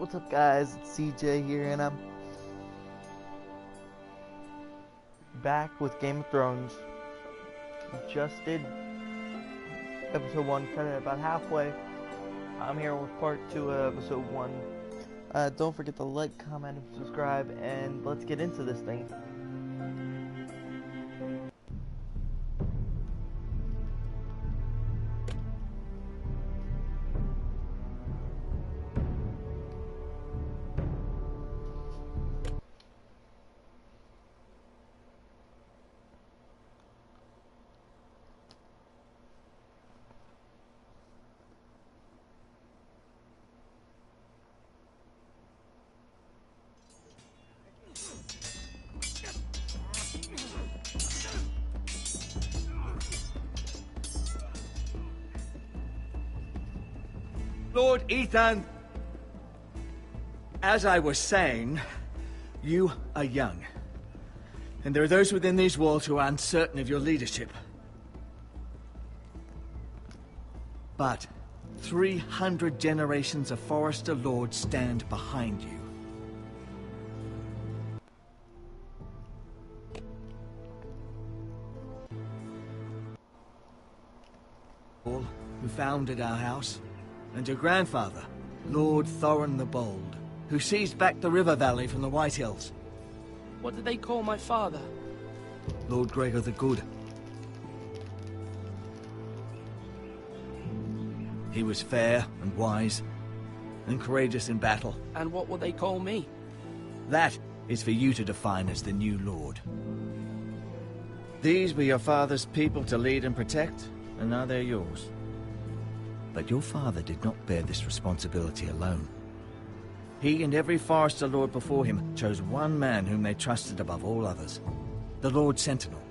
What's up, guys? It's CJ here, and I'm back with Game of Thrones. Just did episode 1, cut it about halfway. I'm here with part 2 of episode 1. Don't forget to like, comment, and subscribe, and let's get into this thing. Lord Ethan, as I was saying, you are young. And there are those within these walls who are uncertain of your leadership. But 300 generations of Forester Lords stand behind you. All who founded our house, and your grandfather, Lord Thorin the Bold, who seized back the river valley from the White Hills. What did they call my father? Lord Gregor the Good. He was fair and wise, and courageous in battle. And what will they call me? That is for you to define as the new Lord. These were your father's people to lead and protect, and now they're yours. But your father did not bear this responsibility alone. He and every Forester Lord before him chose one man whom they trusted above all others, the Lord Sentinel.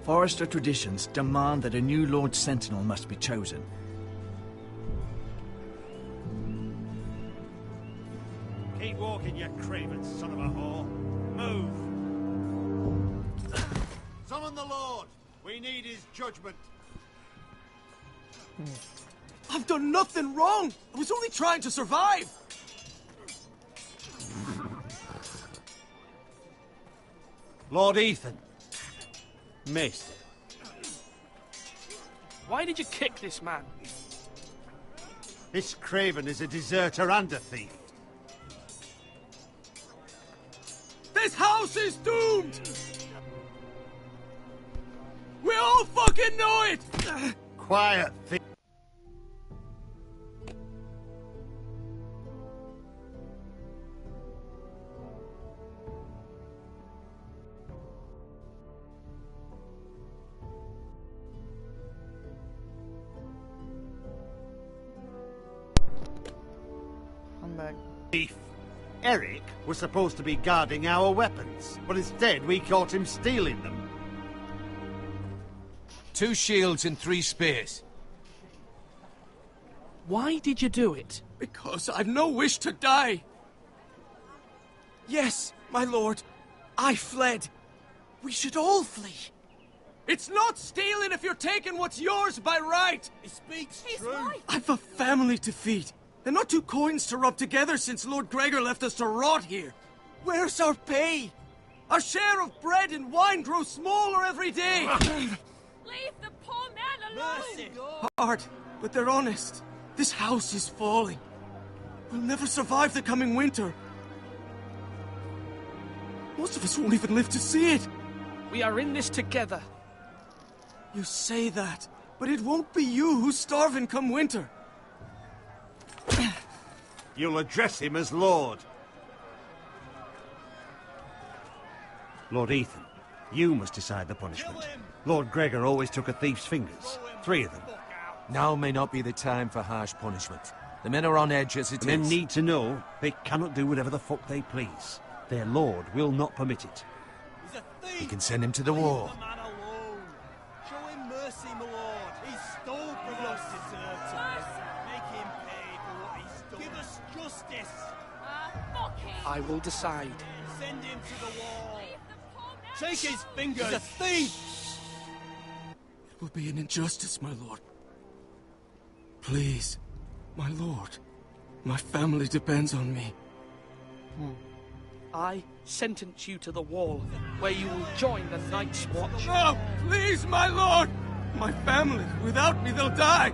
Forester traditions demand that a new Lord Sentinel must be chosen. Keep walking, you craven son of a whore. Move! Summon the Lord! We need his judgment. I've done nothing wrong! I was only trying to survive! Lord Ethan. Missed. Why did you kick this man? This craven is a deserter and a thief. This house is doomed! We all fucking know it! Quiet, thief. I'm back. Thief. Eric was supposed to be guarding our weapons, but instead we caught him stealing them. 2 shields and 3 spears. Why did you do it? Because I've no wish to die. Yes, my lord, I fled. We should all flee. It's not stealing if you're taking what's yours by right. He speaks true. I've a family to feed, and not 2 coins to rub together since Lord Gregor left us to rot here. Where's our pay? Our share of bread and wine grows smaller every day. Leave the poor man alone! Hard, but they're honest. This house is falling. We'll never survive the coming winter. Most of us won't even live to see it. We are in this together. You say that, but it won't be you who's starving come winter. You'll address him as Lord. Lord Ethan, you must decide the punishment. Lord Gregor always took a thief's fingers. 3 of them. Now may not be the time for harsh punishment. The men are on edge as it is. Men need to know they cannot do whatever the fuck they please. Their lord will not permit it. He's a thief! We can send him to the war. Leave the man alone. Show him mercy, my lord. He stole from us. Make him pay for what he stole. Give us justice. Fuck him! I will decide. Send him to the wall. Leave the poor man Take his alone. fingers. He's a thief! It will be an injustice, my lord. Please, my lord, My family depends on me. I sentence you to the wall, where you will join the Night's Watch. No! Please, my lord! My family, without me, they'll die!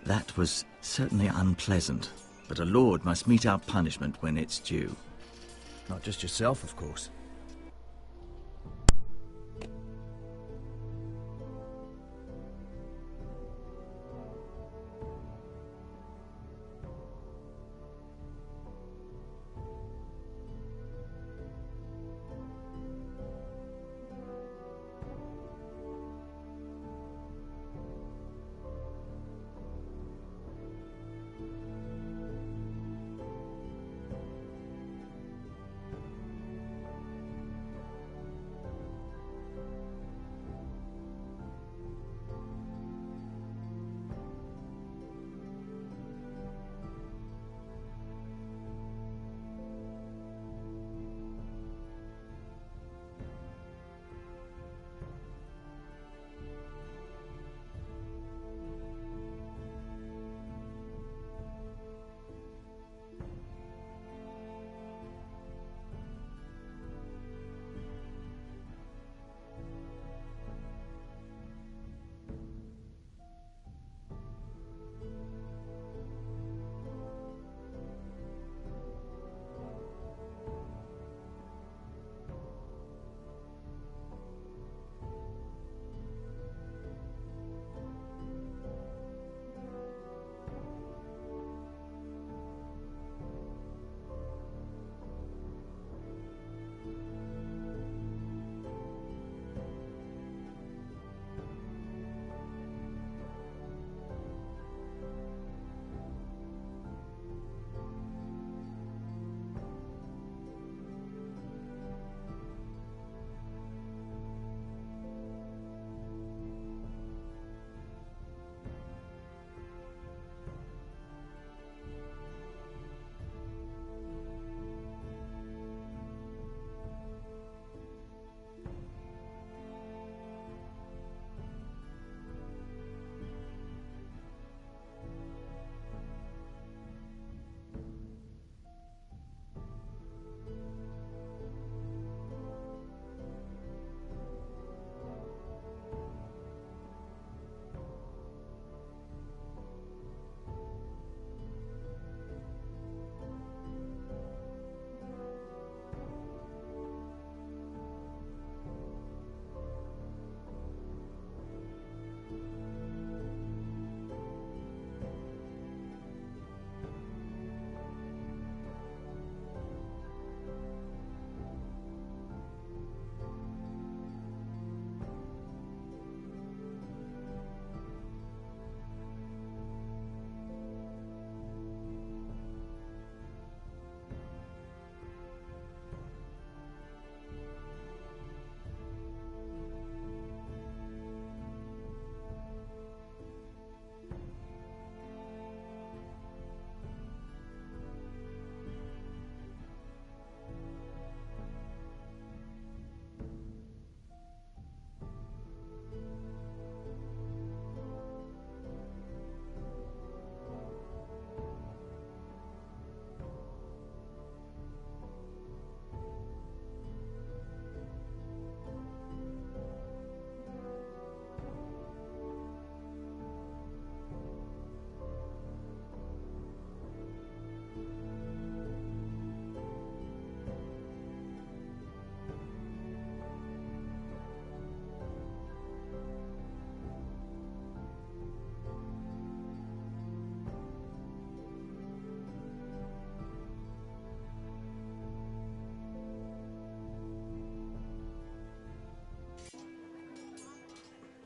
That was certainly unpleasant, but a lord must mete out punishment when it's due. Not just yourself, of course.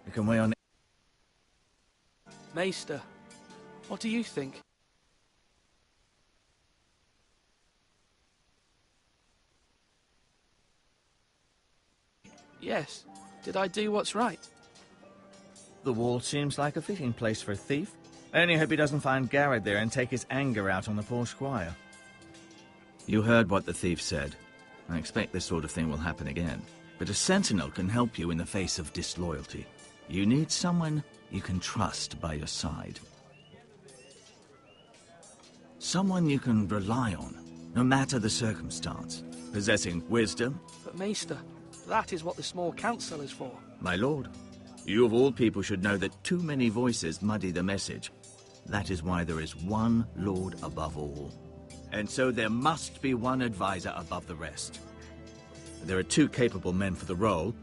You can weigh on. Maester, what do you think? Yes. Did I do what's right? The wall seems like a fitting place for a thief. I only hope he doesn't find Garrett there and take his anger out on the poor squire. You heard what the thief said. I expect this sort of thing will happen again. But a sentinel can help you in the face of disloyalty. You need someone you can trust by your side. Someone you can rely on, no matter the circumstance. Possessing wisdom. But Maester, that is what the small council is for. My lord, you of all people should know that too many voices muddy the message. That is why there is one lord above all. And so there must be one advisor above the rest. There are two capable men for the role.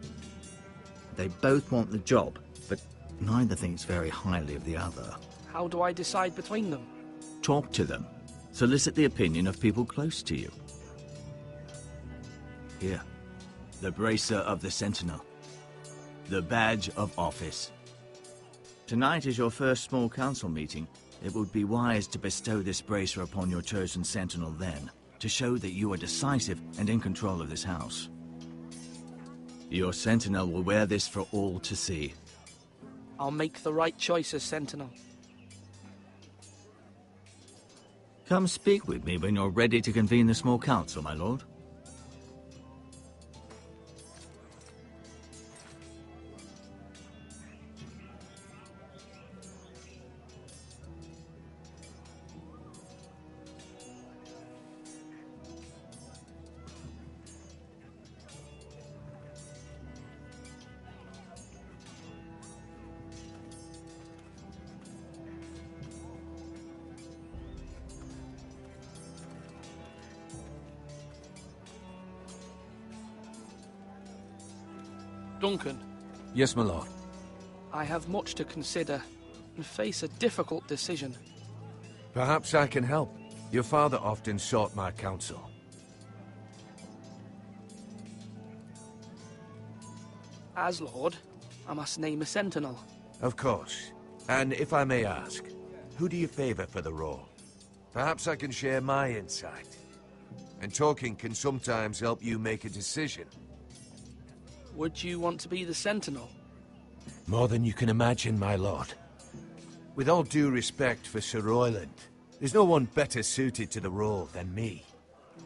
They both want the job, but neither thinks very highly of the other. How do I decide between them? Talk to them. Solicit the opinion of people close to you. Here, the bracer of the Sentinel. The badge of office. Tonight is your first small council meeting. It would be wise to bestow this bracer upon your chosen Sentinel then, to show that you are decisive and in control of this house. Your Sentinel will wear this for all to see. I'll make the right choice as Sentinel. Come speak with me when you're ready to convene the small council, my lord. Duncan. Yes, my lord. I have much to consider and face a difficult decision. Perhaps I can help. Your father often sought my counsel. As Lord, I must name a Sentinel. Of course. And if I may ask, who do you favor for the role? Perhaps I can share my insight. And talking can sometimes help you make a decision. Would you want to be the Sentinel? More than you can imagine, my lord. With all due respect for Sir Royland, there's no one better suited to the role than me.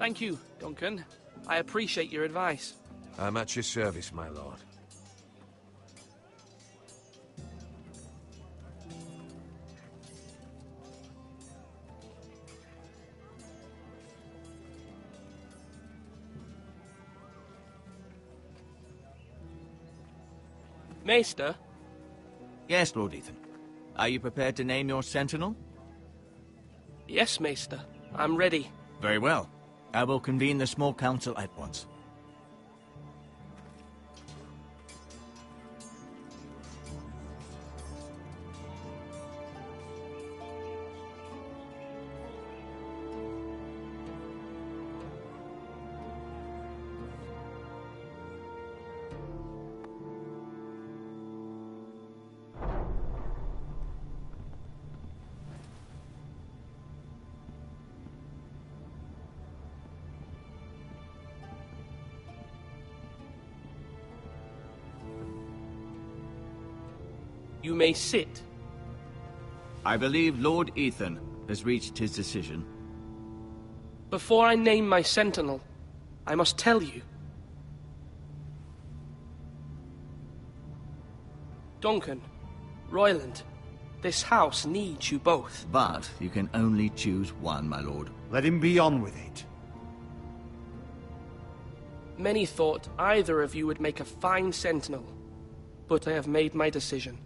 Thank you, Duncan. I appreciate your advice. I'm at your service, my lord. Maester? Yes, Lord Ethan. Are you prepared to name your Sentinel? Yes, Maester. I'm ready. Very well. I will convene the small council at once. You may sit. I believe Lord Ethan has reached his decision. Before I name my Sentinel, I must tell you. Duncan, Royland, this house needs you both. But you can only choose one, my lord. Let him be on with it. Many thought either of you would make a fine Sentinel, but I have made my decision.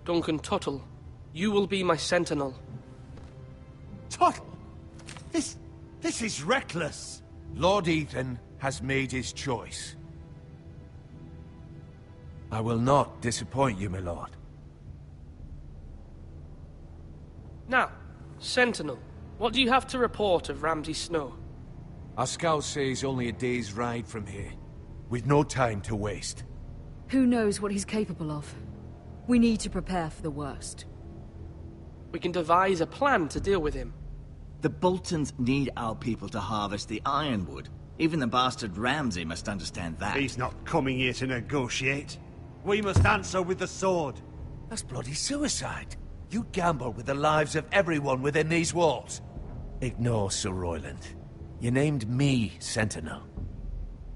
Duncan Tuttle, you will be my Sentinel. Tuttle! This is reckless! Lord Ethan has made his choice. I will not disappoint you, my lord. Now, Sentinel, what do you have to report of Ramsay Snow? Our scout says only a day's ride from here, with no time to waste. Who knows what he's capable of? We need to prepare for the worst. We can devise a plan to deal with him. The Boltons need our people to harvest the ironwood. Even the bastard Ramsay must understand that. He's not coming here to negotiate. We must answer with the sword. That's bloody suicide. You gamble with the lives of everyone within these walls. Ignore Sir Royland. You named me Sentinel.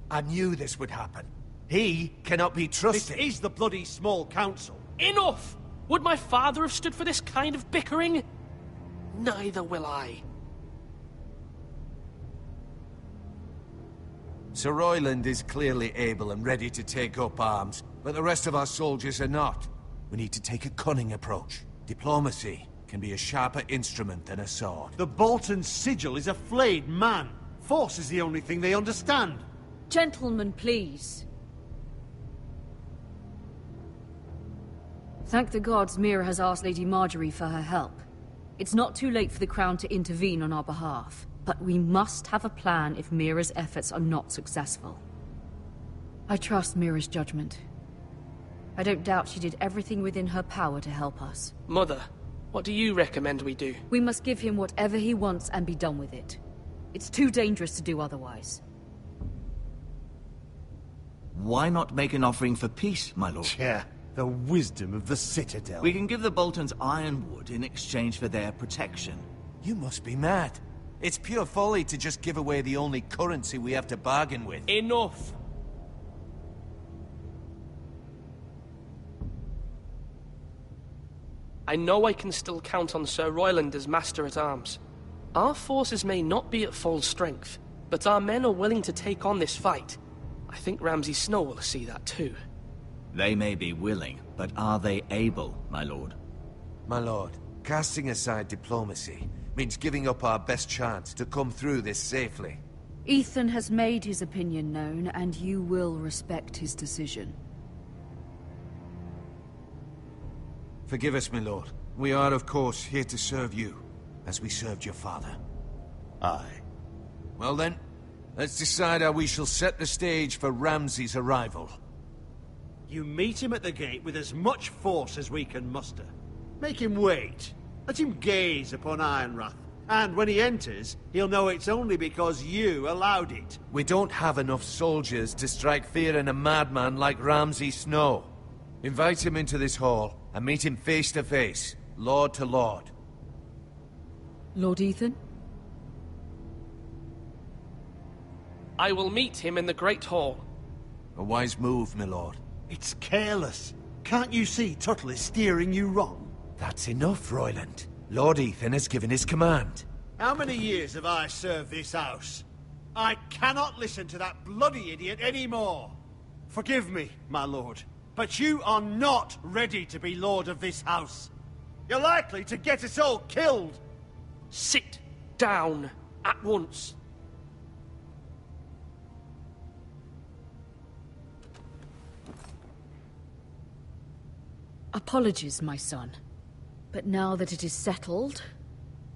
I knew this would happen. He cannot be trusted. This is the bloody small council. Enough! Would my father have stood for this kind of bickering? Neither will I. Sir Royland is clearly able and ready to take up arms, but the rest of our soldiers are not. We need to take a cunning approach. Diplomacy can be a sharper instrument than a sword. The Bolton sigil is a flayed man. Force is the only thing they understand. Gentlemen, please. Thank the gods Mira has asked Lady Marjorie for her help. It's not too late for the Crown to intervene on our behalf, but we must have a plan if Mira's efforts are not successful. I trust Mira's judgment. I don't doubt she did everything within her power to help us. Mother, what do you recommend we do? We must give him whatever he wants and be done with it. It's too dangerous to do otherwise. Why not make an offering for peace, my lord? Yeah, the wisdom of the Citadel. We can give the Boltons ironwood in exchange for their protection. You must be mad. It's pure folly to just give away the only currency we have to bargain with. Enough! I know I can still count on Sir Royland as Master-at-Arms. Our forces may not be at full strength, but our men are willing to take on this fight. I think Ramsay Snow will see that too. They may be willing, but are they able, my lord? My lord, casting aside diplomacy means giving up our best chance to come through this safely. Ethan has made his opinion known, and you will respect his decision. Forgive us, my lord. We are, of course, here to serve you, as we served your father. Aye. Well then, let's decide how we shall set the stage for Ramsay's arrival. You meet him at the gate with as much force as we can muster. Make him wait. Let him gaze upon Ironrath. And when he enters, he'll know it's only because you allowed it. We don't have enough soldiers to strike fear in a madman like Ramsay Snow. Invite him into this hall, and meet him face to face, lord to lord. Lord Ethan? I will meet him in the Great Hall. A wise move, my lord. It's careless. Can't you see Tuttle is steering you wrong? That's enough, Royland. Lord Ethan has given his command. How many years have I served this house? I cannot listen to that bloody idiot anymore. Forgive me, my lord, but you are not ready to be lord of this house. You're likely to get us all killed. Sit down at once. Apologies, my son. But now that it is settled,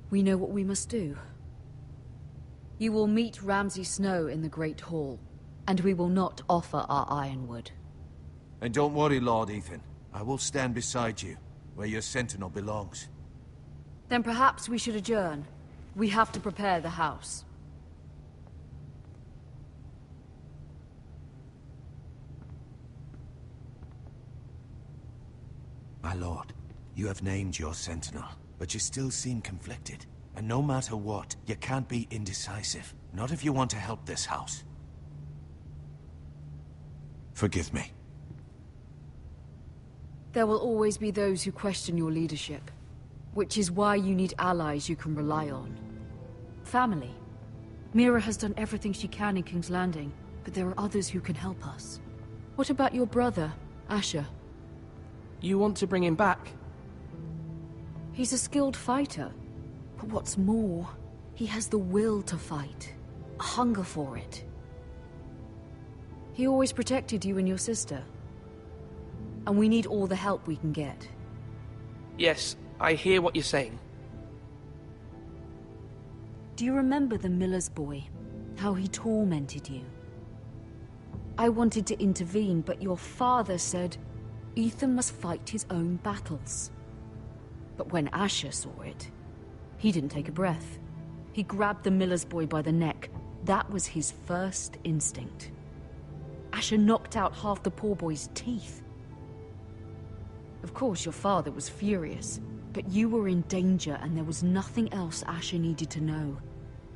we know what we must do. You will meet Ramsay Snow in the Great Hall, and we will not offer our ironwood. And don't worry, Lord Ethan. I will stand beside you, where your sentinel belongs. Then perhaps we should adjourn. We have to prepare the house. My lord, you have named your sentinel, but you still seem conflicted. And no matter what, you can't be indecisive. Not if you want to help this house. Forgive me. There will always be those who question your leadership, which is why you need allies you can rely on. Family. Mira has done everything she can in King's Landing, but there are others who can help us. What about your brother, Asher? You want to bring him back? He's a skilled fighter. But what's more, he has the will to fight. A hunger for it. He always protected you and your sister. And we need all the help we can get. Yes, I hear what you're saying. Do you remember the miller's boy? How he tormented you? I wanted to intervene, but your father said Ethan must fight his own battles. But when Asher saw it, he didn't take a breath. He grabbed the miller's boy by the neck. That was his first instinct. Asher knocked out half the poor boy's teeth. Of course, your father was furious, but you were in danger and there was nothing else Asher needed to know.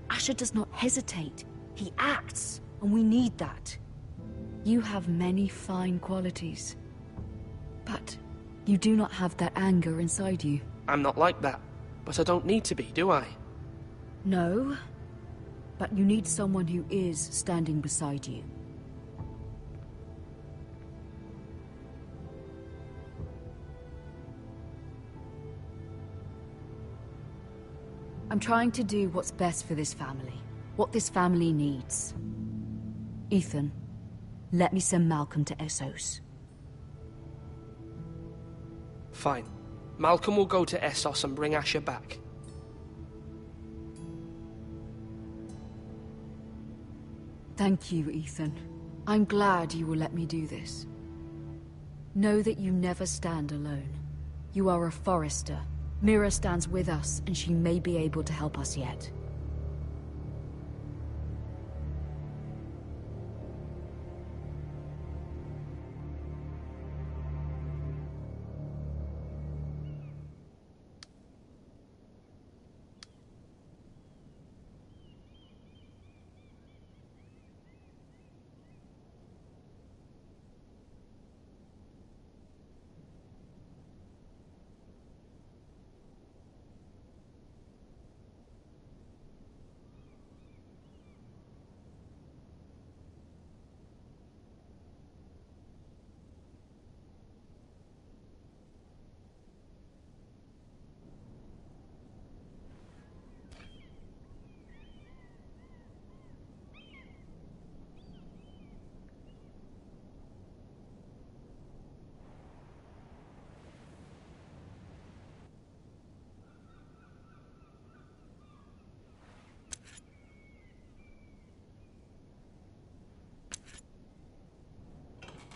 Asher does not hesitate. He acts, and we need that. You have many fine qualities, but you do not have that anger inside you. I'm not like that, but I don't need to be, do I? No, but you need someone who is standing beside you. I'm trying to do what's best for this family, what this family needs. Ethan, let me send Malcolm to Essos. Fine. Malcolm will go to Essos and bring Asher back. Thank you, Ethan. I'm glad you will let me do this. Know that you never stand alone. You are a Forrester. Mira stands with us, and she may be able to help us yet.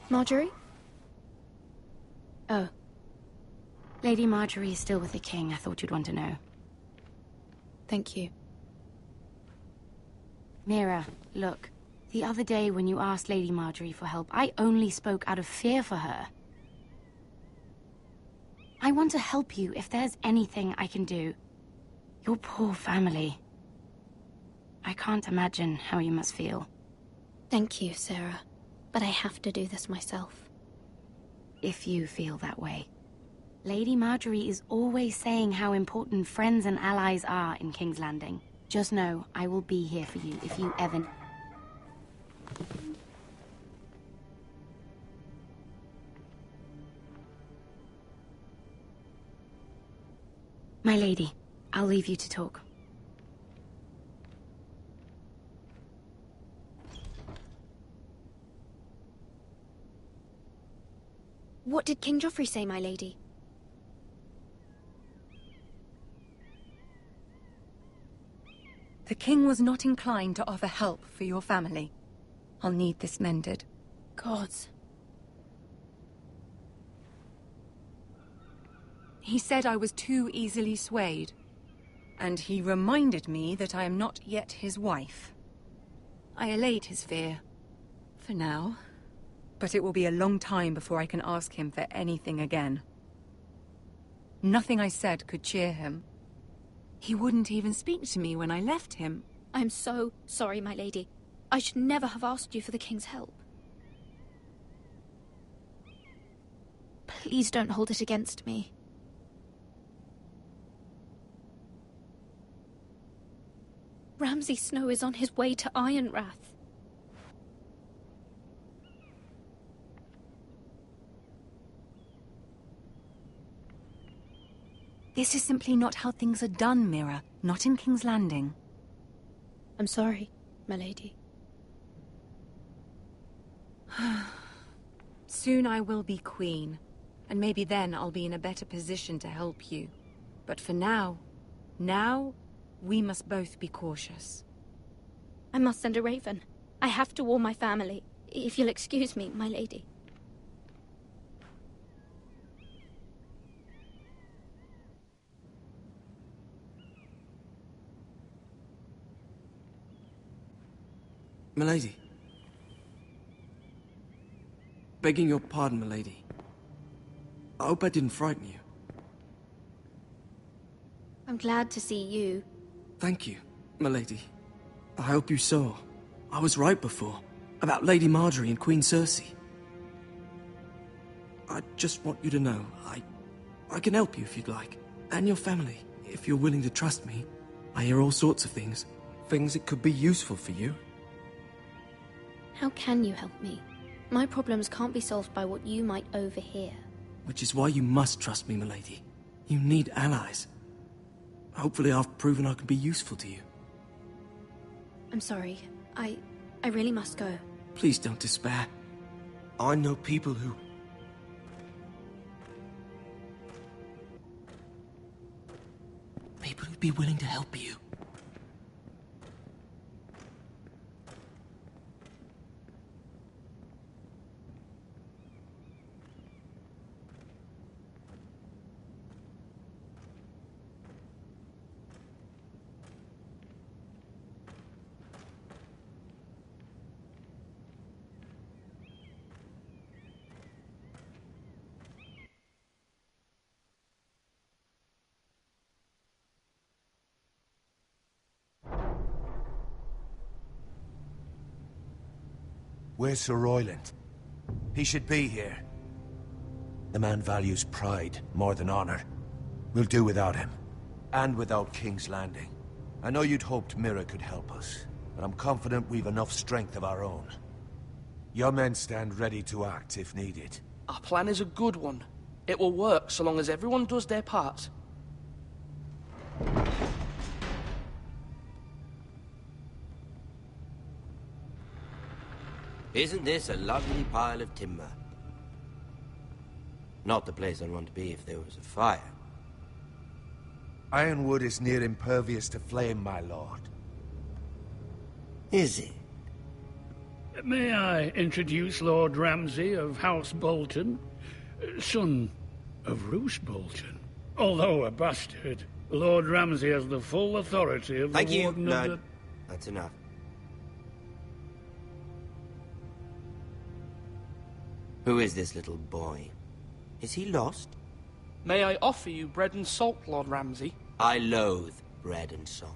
Marjorie? Oh. Lady Marjorie is still with the king. I thought you'd want to know. Thank you. Mira, look. The other day when you asked Lady Marjorie for help, I only spoke out of fear for her. I want to help you if there's anything I can do. Your poor family. I can't imagine how you must feel. Thank you, Sarah. But I have to do this myself. If you feel that way. Lady Marjorie is always saying how important friends and allies are in King's Landing. Just know, I will be here for you if you ever... My lady, I'll leave you to talk. What did King Joffrey say, my lady? The king was not inclined to offer help for your family. I'll need this mended. Gods. He said I was too easily swayed. And he reminded me that I am not yet his wife. I allayed his fear. For now. But it will be a long time before I can ask him for anything again. Nothing I said could cheer him. He wouldn't even speak to me when I left him. I'm so sorry, my lady. I should never have asked you for the king's help. Please don't hold it against me. Ramsay Snow is on his way to Ironrath. This is simply not how things are done, Mira. Not in King's Landing. I'm sorry, my lady. Soon I will be queen, and maybe then I'll be in a better position to help you. But for now, we must both be cautious. I must send a raven. I have to warn my family. If you'll excuse me, my lady. Milady. Begging your pardon, milady. I hope I didn't frighten you. I'm glad to see you. Thank you, milady. I hope you saw. I was right before. About Lady Marjorie and Queen Cersei. I just want you to know, I can help you if you'd like. And your family, if you're willing to trust me. I hear all sorts of things. Things that could be useful for you. How can you help me? My problems can't be solved by what you might overhear. Which is why you must trust me, milady. You need allies. Hopefully I've proven I can be useful to you. I'm sorry. I really must go. Please don't despair. I know people who... People who'd be willing to help you. Where's Sir Royland? He should be here. The man values pride more than honor. We'll do without him. And without King's Landing. I know you'd hoped Mira could help us, but I'm confident we've enough strength of our own. Your men stand ready to act if needed. Our plan is a good one. It will work so long as everyone does their part. Isn't this a lovely pile of timber? Not the place I'd want to be if there was a fire. Ironwood is near impervious to flame, my lord. Is it? May I introduce Lord Ramsay of House Bolton, son of Roose Bolton. Although a bastard, Lord Ramsay has the full authority of Thank the you, Warden no, of the... That's enough. Who is this little boy? Is he lost? May I offer you bread and salt, Lord Ramsay? I loathe bread and salt.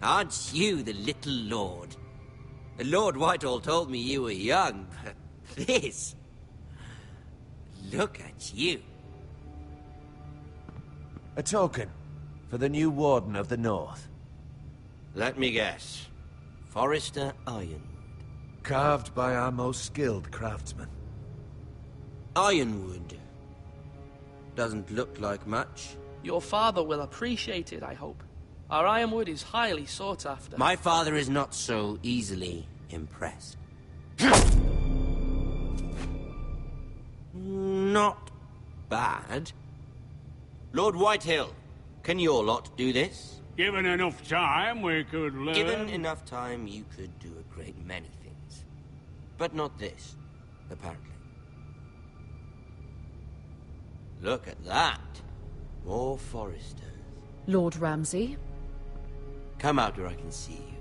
Aren't you the little lord? Lord Whitehall told me you were young, but this... Look at you. A token for the new Warden of the North. Let me guess. Forrester Ironwood. Carved by our most skilled craftsmen. Ironwood. Doesn't look like much. Your father will appreciate it, I hope. Our ironwood is highly sought after. My father is not so easily impressed. Not bad. Lord Whitehill, can your lot do this? Given enough time, we could learn... Given enough time, you could do a great many things. But not this, apparently. Look at that. More Forresters. Lord Ramsay? Come out where I can see you.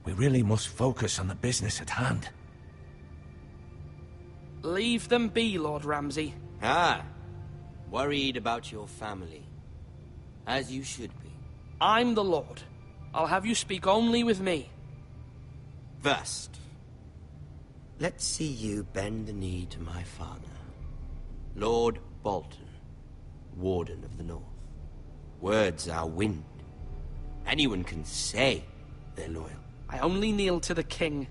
We really must focus on the business at hand. Leave them be, Lord Ramsay. Ah, worried about your family. As you should be. I'm the Lord. I'll have you speak only with me. First, let's see you bend the knee to my father. Lord Bolton, Warden of the North. Words are wind. Anyone can say they're loyal. I only kneel to the king.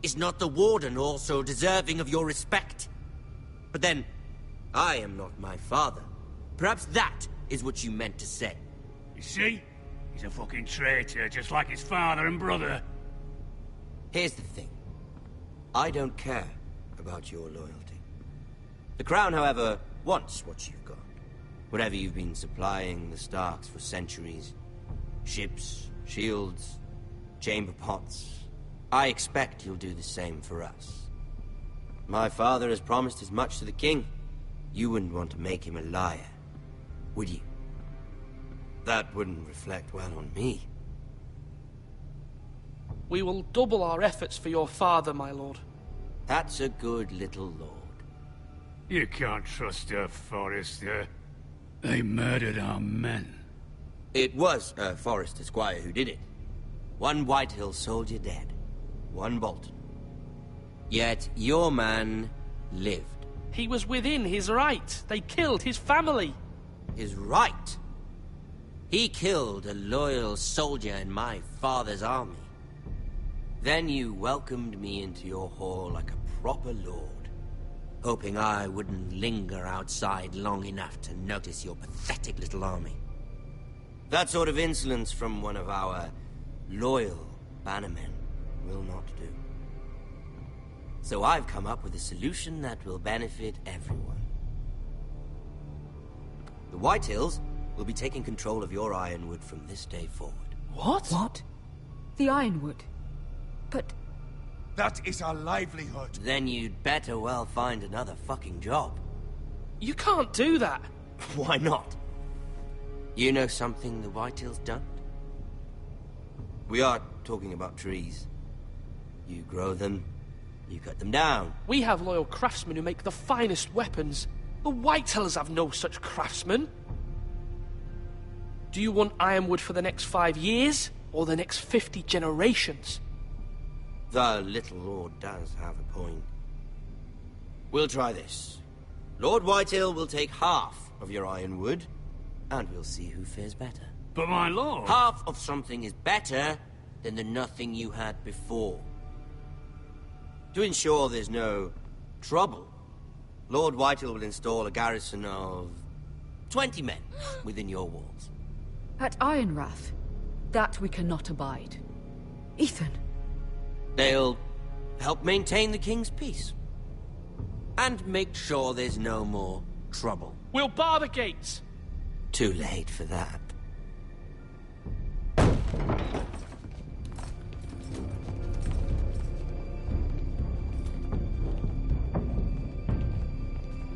Is not the Warden also deserving of your respect? But then, I am not my father. Perhaps that is what you meant to say. You see? He's a fucking traitor, just like his father and brother. Here's the thing. I don't care about your loyalty. The Crown, however, wants what you've got. Whatever you've been supplying the Starks for centuries. Ships, shields, chamber pots. I expect you'll do the same for us. My father has promised as much to the king. You wouldn't want to make him a liar, would you? That wouldn't reflect well on me. We will double our efforts for your father, my lord. That's a good little lord. You can't trust a Forrester. They murdered our men. It was a Forrester squire who did it. One Whitehill soldier dead. One Bolton. Yet your man lived. He was within his right. They killed his family. His right? He killed a loyal soldier in my father's army. Then you welcomed me into your hall like a proper lord, hoping I wouldn't linger outside long enough to notice your pathetic little army. That sort of insolence from one of our loyal bannermen will not do. So I've come up with a solution that will benefit everyone. The Whitehills will be taking control of your Ironwood from this day forward. What? What? The Ironwood? But... That is our livelihood. Then you'd better well find another fucking job. You can't do that. Why not? You know something the Whitehills don't? We are talking about trees. You grow them, you cut them down. We have loyal craftsmen who make the finest weapons. The Whitehills have no such craftsmen. Do you want Ironwood for the next 5 years, or the next 50 generations? The little lord does have a point. We'll try this. Lord Whitehill will take half of your Ironwood, and we'll see who fares better. But my lord... Half of something is better than the nothing you had before. To ensure there's no trouble, Lord Whitehill will install a garrison of 20 men within your walls. At Ironrath? That we cannot abide. Ethan. They'll help maintain the king's peace. And make sure there's no more trouble. We'll bar the gates. Too late for that.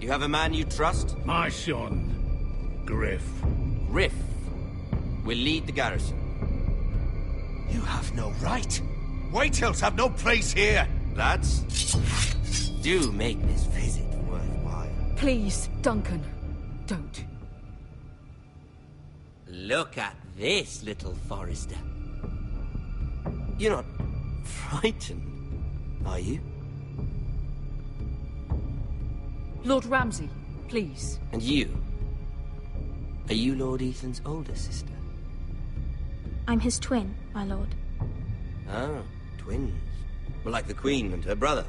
You have a man you trust? My son, Griff. Griff will lead the garrison. You have no right. Whitehills have no place here. Lads, do make this visit worthwhile. Please, Duncan, don't. Look at this, little Forrester. You're not frightened, are you? Lord Ramsay, please. And you? Are you Lord Ethan's older sister? I'm his twin, my lord. Oh, twins. Well, like the Queen and her brother.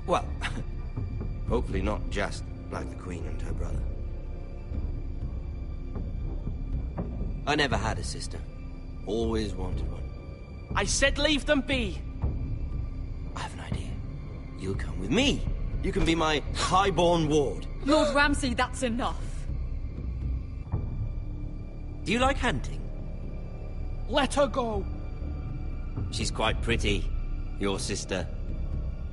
Well, hopefully not just like the Queen and her brother. I never had a sister. Always wanted one. I said leave them be. I have an idea. You'll come with me. You can be my highborn ward. Lord Ramsay, that's enough. Do you like hunting? Let her go. She's quite pretty, your sister.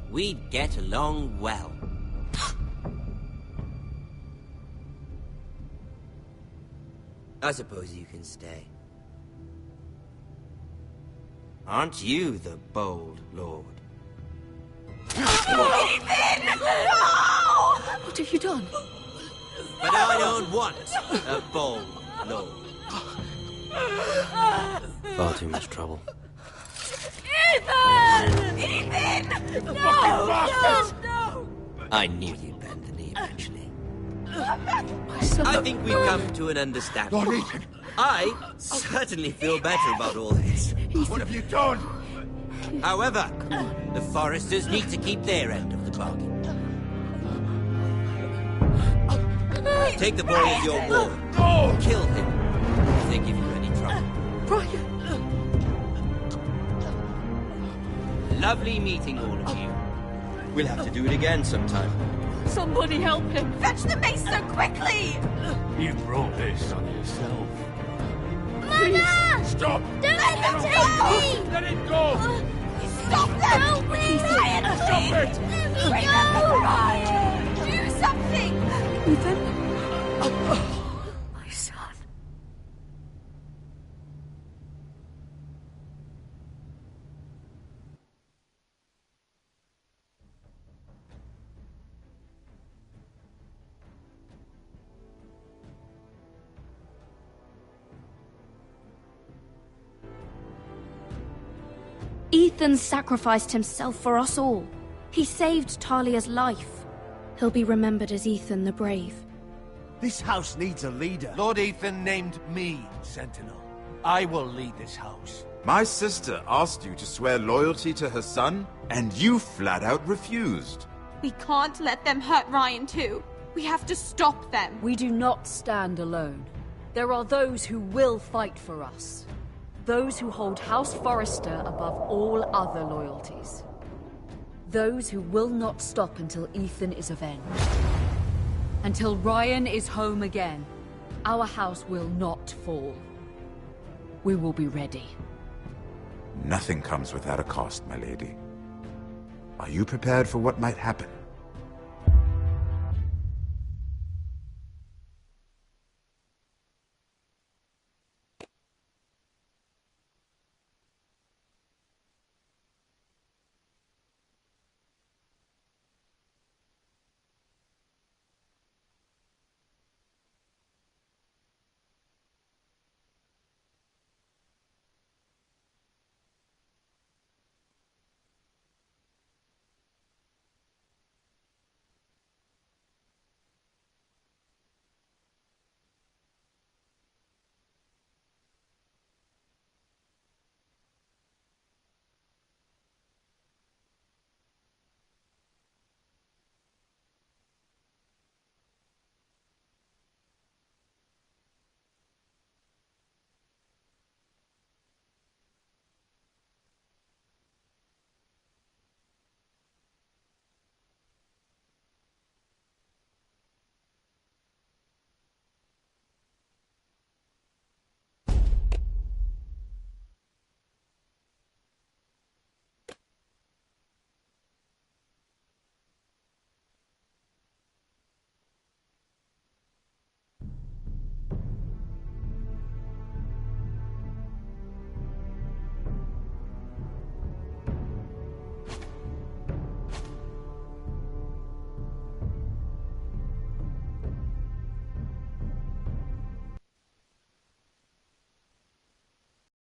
We'd get along well. I suppose you can stay. Aren't you the bold lord? Ethan! No! What have you done? But I don't want a bold lord. Far too much trouble. Ethan! Ethan! No! No! I knew you'd bend the knee eventually. My son. I think we've come to an understanding. Lord Ethan! I certainly feel better about all this. What have you done? However, the Forresters need to keep their end of the bargain. Take the boy as your ward. No! Kill him if they give you any trouble. Brian! Lovely meeting all of you. We'll have to do it again sometime. Somebody help him! Fetch the mace so quickly! You brought this on yourself. Mama! Stop! Don't let them take me! Let it go! Stop them! Help me! Ryan, Stop it! Bring them the Ryan! Do something! Ethan? My son. Ethan sacrificed himself for us all. He saved Talia's life. He'll be remembered as Ethan the Brave. This house needs a leader. Lord Ethan named me Sentinel. I will lead this house. My sister asked you to swear loyalty to her son, and you flat out refused. We can't let them hurt Ryan too. We have to stop them. We do not stand alone. There are those who will fight for us. Those who hold House Forrester above all other loyalties. Those who will not stop until Ethan is avenged. Until Ryan is home again, our house will not fall. We will be ready. Nothing comes without a cost, my lady. Are you prepared for what might happen?